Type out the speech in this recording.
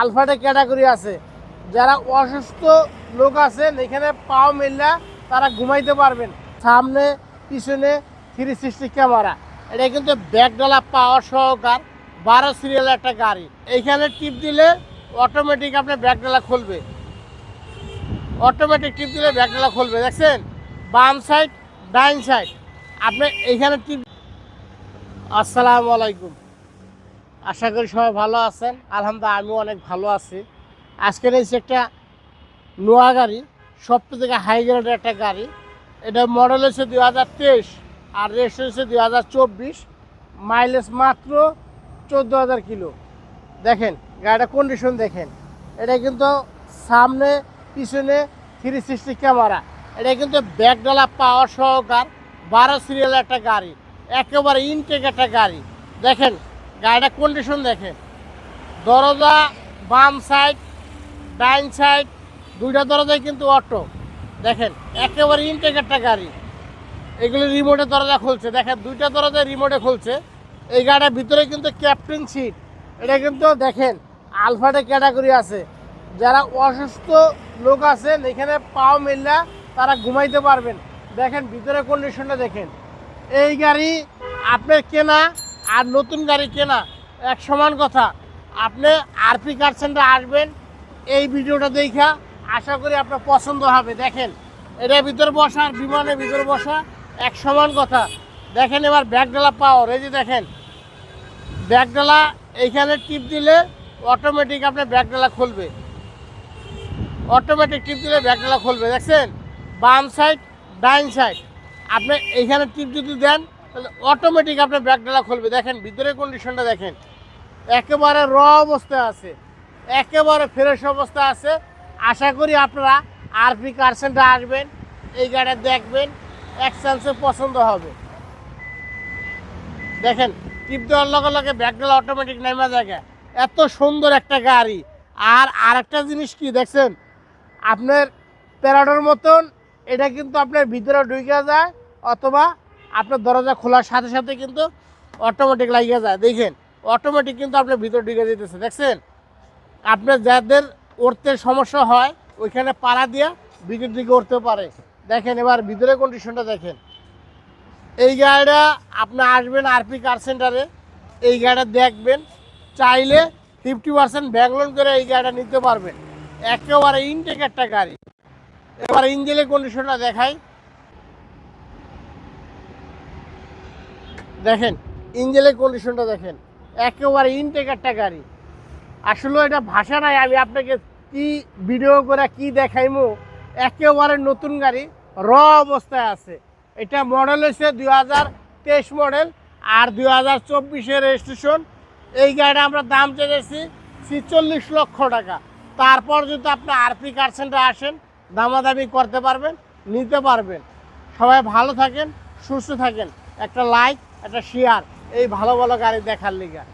আলফাটে category আছে। যারা অসুস্থ লোক আছেন এখানে পাও মেললা তারা ঘুমাইতে পারবেন। সামনে পিছনে 360 ক্যামেরা, এটা কিন্তু ব্যাকডালা পাওয়ার সহকার 12 সিরিয়াল একটা গাড়ি। এইখানে টিপ দিলে অটোমেটিক আপনার ব্যাকডালা খুলবে, অটোমেটিক টিপ দিলে ব্যাকডালা খুলবে। দেখছেন বাম সাইড ডাইন সাইড আপনি এইখানে টিপ। আসসালামু আলাইকুম, আশা করি সবাই ভালো আছেন। আলহামদুলিল্লাহ আমিও অনেক ভালো আছি। আজকে নিয়েছি একটা নোয়া গাড়ি, সবথেকে থেকে হাই গ্রেডের একটা গাড়ি। এটা মডেল হচ্ছে 2023 আর রেস্ট হচ্ছে 2024, মাইলেজ মাত্র 14,000 কিলো। দেখেন গাড়িটা কন্ডিশন দেখেন, এটা কিন্তু সামনে পিছনে 360 ক্যামেরা, এটা কিন্তু ব্যাকডালা পাওয়ার সহকার 12 সিরিয়াল একটা গাড়ি, একেবারে ইনটেক একটা গাড়ি। দেখেন গাড়িটা কন্ডিশন দেখেন, দরজা বাম সাইড ডাইন সাইড দুইটা দরজাই কিন্তু অটো। দেখেন একেবারে ইনটেক একটা গাড়ি। এগুলি রিমোটে দরজা খুলছে, দেখেন দুইটা দরজা রিমোটে খুলছে। এই গাড়িটার ভিতরে কিন্তু ক্যাপ্টেন সিট, এটা কিন্তু দেখেন আলফাটে ক্যাটাগরি আছে। যারা অসুস্থ লোক আছেন এখানে পাও মেললা তারা ঘুমাইতে পারবেন। দেখেন ভিতরে কন্ডিশনটা দেখেন। এই গাড়ি আপনার কেনা আর নতুন গাড়ি কেনা এক সমান কথা। আপনি আরপি কার সেন্টারে আসবেন, এই ভিডিওটা দেখা আশা করি আপনার পছন্দ হবে। দেখেন এটার ভিতরে বসা আর বিমানের ভিতরে বসা এক সমান কথা। দেখেন এবার ব্যাকডালা পাওয়ার, এই যে দেখেন ব্যাকডালা, এইখানে টিপ দিলে অটোমেটিক আপনার ব্যাকডালা খুলবে, অটোমেটিক টিপ দিলে ব্যাকডালা খুলবে। দেখছেন বাম সাইড ডাইন সাইড আপনি এইখানে টিপ যদি দেন তাহলে অটোমেটিক আপনার ব্যাকডালা খুলবে। দেখেন ভিতরে কন্ডিশনটা দেখেন, একেবারে র অবস্থায় আছে, একেবারে ফ্রেশ অবস্থা আছে। আশা করি আপনারা আরপি কার সেন্টারে আসবেন, এই গাড়িটা দেখবেন, এক চান্সে পছন্দ হবে। দেখেন টিপ দেওয়ার লগে লগে ব্যাকডালা অটোমেটিক নেমে যায়। এত সুন্দর একটা গাড়ি। আর আরেকটা জিনিস কি দেখছেন, আপনার প্যারাডোর মতন এটা কিন্তু আপনার ভিতরে ঢুকে যায়, অথবা আপনার দরজা খোলার সাথে সাথে কিন্তু অটোমেটিক লাগিয়ে যায়। দেখেন অটোমেটিক কিন্তু আপনার ভিতরে ঢুকে যেতেছে। দেখছেন আপনার যাদের উঠতে সমস্যা হয় ওইখানে পাড়া দিয়ে ভিতর দিকে উঠতে পারে। দেখেন এবার ভিতরে কন্ডিশনটা দেখেন। এই গাড়িটা আপনি আসবেন আরপি কার সেন্টারে, এই গাড়িটা দেখবেন, চাইলে 50% ব্যাংক লোন করে এই গাড়িটা নিতে পারবেন। একেবারে ইনটেক একটা গাড়ি। এবার ইঞ্জিনের কন্ডিশনটা দেখাই। দেখেন ইঞ্জিনের কন্ডিশনটা দেখেন, একেবারে ইনটেক একটা গাড়ি। আসলে এটা ভাষা নাই আমি আপনাকে কি ভিডিও করে কি দেখাইমো। একেবারে নতুন গাড়ি, র অবস্থায় আছে। এটা মডেল হচ্ছে 2023 মডেল আর 2024 রেজিস্ট্রেশন। এই গাড়িটা আমরা দাম চেয়েছি 46 লক্ষ টাকা। তারপর যদি আপনি আরপি কার সেন্টারে আসেন দামাদামি করতে পারবেন, নিতে পারবেন। সবাই ভালো থাকেন, সুস্থ থাকেন। একটা লাইক একটা শেয়ার এই ভালো ভালো গাড়ি দেখার লিগা।